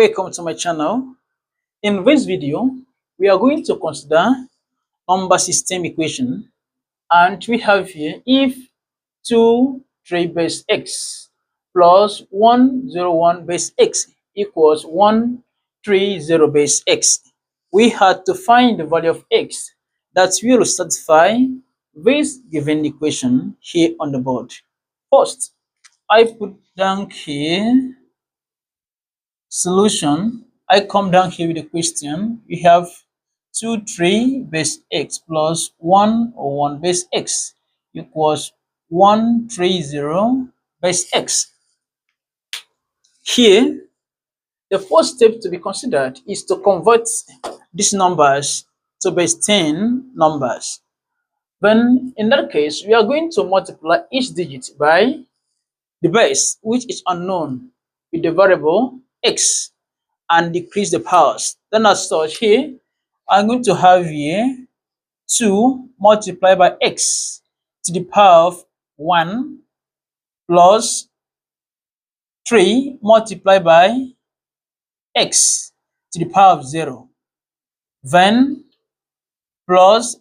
Welcome to my channel. In this video, we are going to consider number system equation, and we have here if 2 3 base x plus 101 base x equals 130 base x. We had to find the value of x that will satisfy this given equation here on the board. First, I put down here solution. I come down here with a question. We have 2 3 base x plus 101 base x equals 130 base x. Here, the first step to be considered is to convert these numbers to base 10 numbers. Then, in that case, we are going to multiply each digit by the base, which is unknown, with the variable x, and decrease the powers. Then as such, here I'm going to have here 2 multiplied by x to the power of 1 plus 3 multiplied by x to the power of 0. Then plus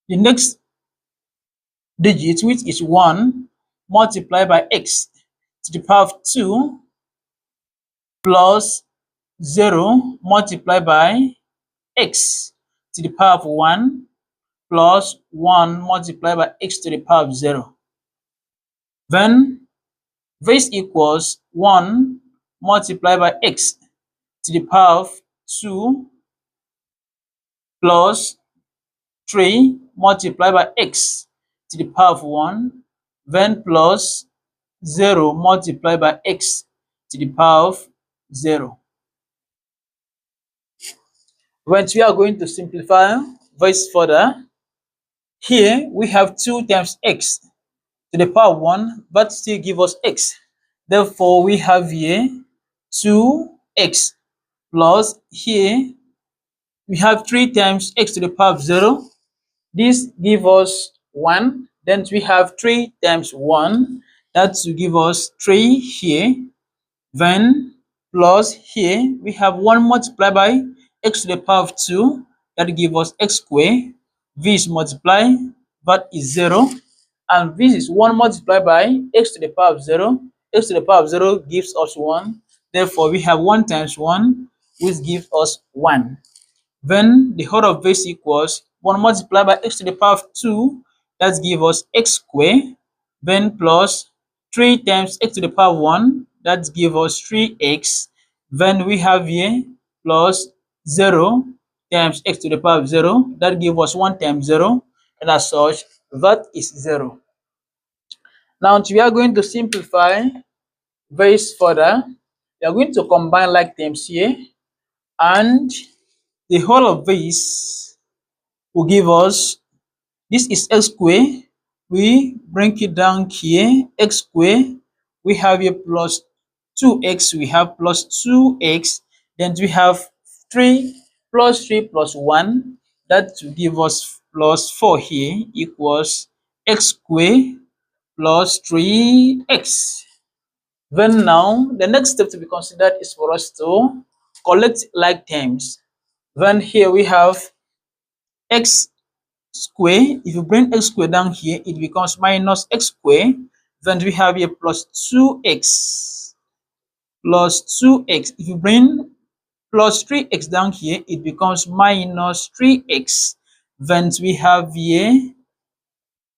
the next digit, which is 1 multiplied by x to the power of 2 plus 0 multiplied by x to the power of 1 plus 1 multiplied by x to the power of 0. Then this equals 1 multiplied by x to the power of 2 plus 3 multiplied by x to the power of 1, then plus 0 multiplied by x to the power of 0. When we are going to simplify this further, here we have 2 times x to the power of 1, but still give us x. Therefore, we have here 2x plus here we have 3 times x to the power of 0. This gives us 1. Then we have 3 times 1. That will give us 3 here. Then plus here we have 1 multiplied by x to the power of 2. That gives us x squared. This multiply, that is 0. And this is 1 multiplied by x to the power of 0. X to the power of 0 gives us 1. Therefore, we have 1 times 1, which gives us 1. Then the whole of this equals 1 multiplied by x to the power of 2. That gives us x squared. Then plus 3 times x to the power of 1. That gives us 3x. Then we have here plus 0 times x to the power of 0. That gives us 1 times 0. And as such, that is 0. Now we are going to simplify this further. We are going to combine like terms here, and the whole of this will give us, this is x squared. We bring it down here, x squared. We have here plus 2x, we have plus 2x. Then we have 3 plus 3 plus 1. That will give us plus 4 here equals x squared plus 3x. Then now, the next step to be considered is for us to collect like terms. Then here we have x squared. If you bring x squared down here, it becomes minus x squared. Then we have here plus 2x plus 2x. If you bring plus 3x down here, it becomes minus 3x. Then we have here,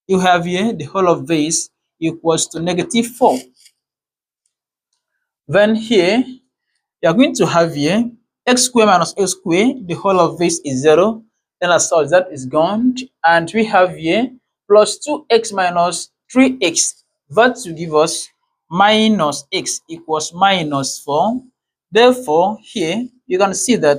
you have here the whole of this equals to negative 4. Then here, you are going to have here x squared minus x squared. The whole of this is 0. Then as such, that is gone. And we have here plus 2x minus 3x. That will give us minus x equals minus 4. Therefore, here you can see that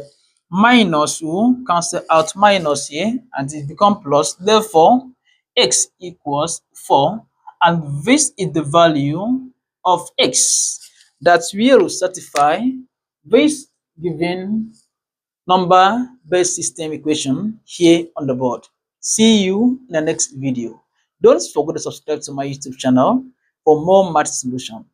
minus will cancel out minus here and it becomes plus. Therefore, x equals 4. And this is the value of x that will satisfy this given number-based system equation here on the board. See you in the next video. Don't forget to subscribe to my YouTube channel for more math solutions.